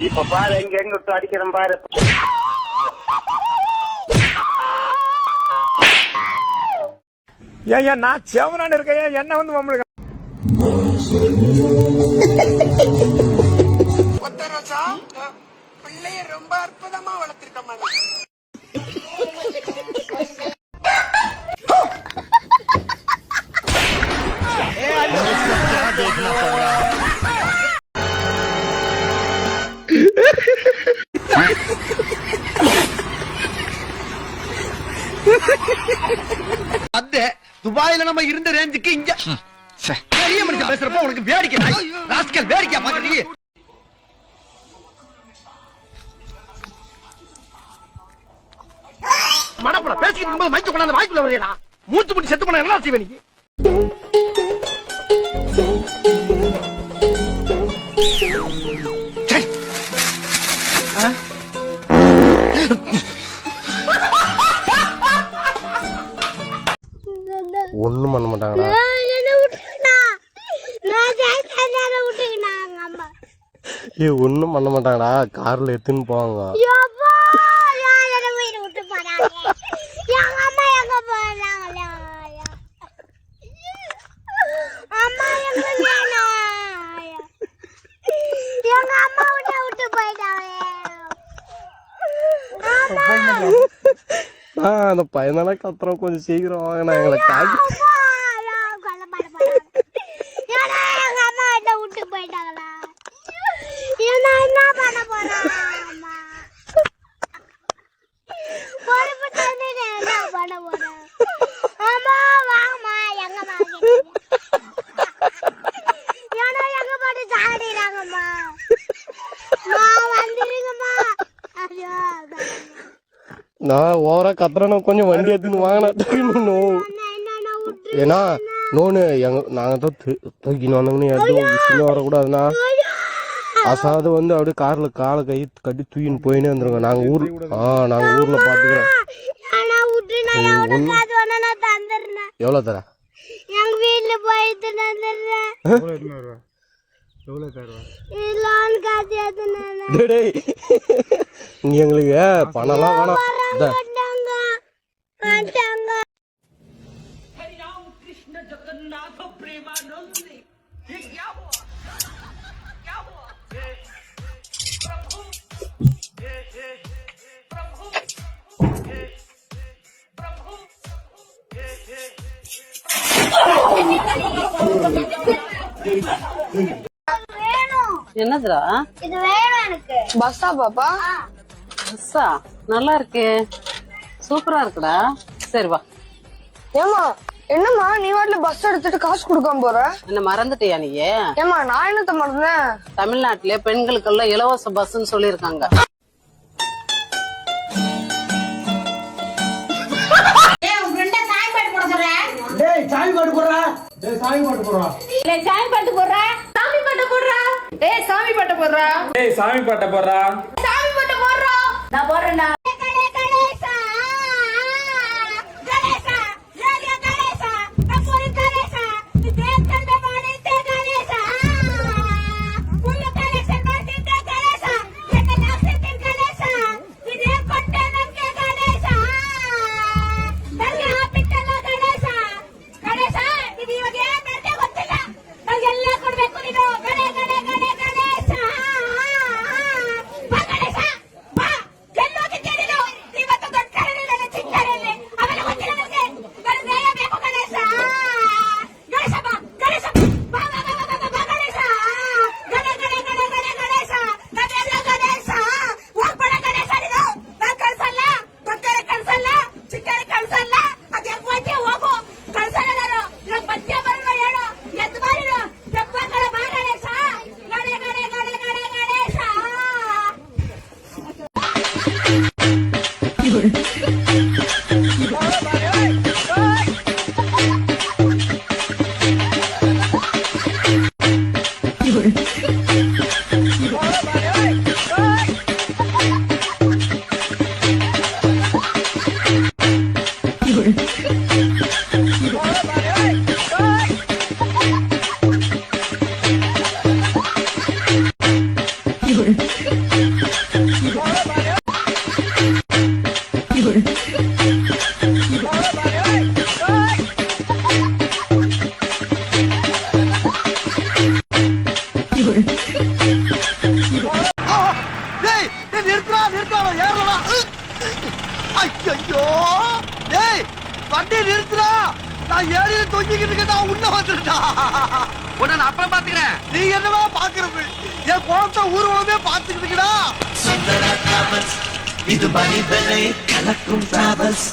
இப்ப பாரு எங்க விட்டு அடிக்கிறேன் பாரு. ஏன் நான் செவனான்னு இருக்கேன், என்ன வந்து நம்மளுக்கு பிள்ளைய ரொம்ப அற்புதமா வளர்த்திருக்கமா. துபாயில நம்ம இருந்த ரேஞ்சுக்கு இங்க பெரிய மனுஷன் பேசுறப்ப உனக்கு வேடிக்கை ராஸ்கல் வேடிக்கை பாக்குறீங்க. மடப்பட பேசிக்கிட்டு இருக்கும்போது மைக்க கொண்டாந்து வாய்க்குள்ள வரையடா. மூச்சு முடி செத்து போன என்ன செய்வே நீ? ஒண்ணும் பண்ண மாட்டாங்களா? ஒண்ணும் பண்ண மாட்டாங்கடா, கார்ல எடுத்துன்னு போவாங்க. அந்த பையனால கத்துறோம், கொஞ்சம் சீக்கிரம் வாங்கினா எங்களை காட்டி. நான் ஓவரா கத்துறேன்னா கொஞ்சம் வண்டி எடுத்துன்னு வாங்கினோம். ஏன்னா நோனு நாங்க தான் தூக்கின்னு வந்தோம்னு எதுவும் சின்ன வரக்கூடாதுன்னா அசாது வந்து அப்படியே கார்ல காலை கை கட்டி தூக்கின்னு போயினே வந்துருங்க. நாங்க ஊர்ல பாத்துக்கிறோம். எவ்வளவு தர? எங்களுக்கு பணம்லாம் வேணாம். என்னதுடா இது வேணும் எனக்கு. பஸ்ஸா பாப்பா? பஸ்ஸா நல்லா இருக்கு, சூப்பரா இருக்குடா. சரி வா. ஏமா என்னம்மா நீ வாட்ல பஸ் எடுத்துட்டு காசு கொடுக்காம போற? என்ன மறந்துட்டியா நீ? ஏமா நான் என்னத்த மறந்தேன்? தமிழ்நாட்டுல பெண்களுக்கெல்லாம் இலவச பஸ்ன்னு சொல்லிருக்காங்க. சாமி பாட்டு போடுறா. சாமி பாட்டு போடுறா. சாமி பாட்டு போடுறா. சாமி பாட்டு போடுறா. சாமி பாட்டு போடுறா. சாமி பாட்ட போடுறா. சாமி பாட்டு போடுறா. நான் போடுறேன்டா. ஐயோ டேய் வண்டி நிறுத்துடா. நான் ஏறில தொங்கிக்கிட்டு இருக்கேன். நான் உள்ள வந்துட்டா. உன்னை நான் அப்புறம் பாத்துக்கிறேன். நீ என்னவா பாக்குறது? என் குழந்தை ஊர்வலமே பாத்துக்கிட்டு இருக்கடா. இது மனிதனை கலக்கும் டிராவல்ஸ்.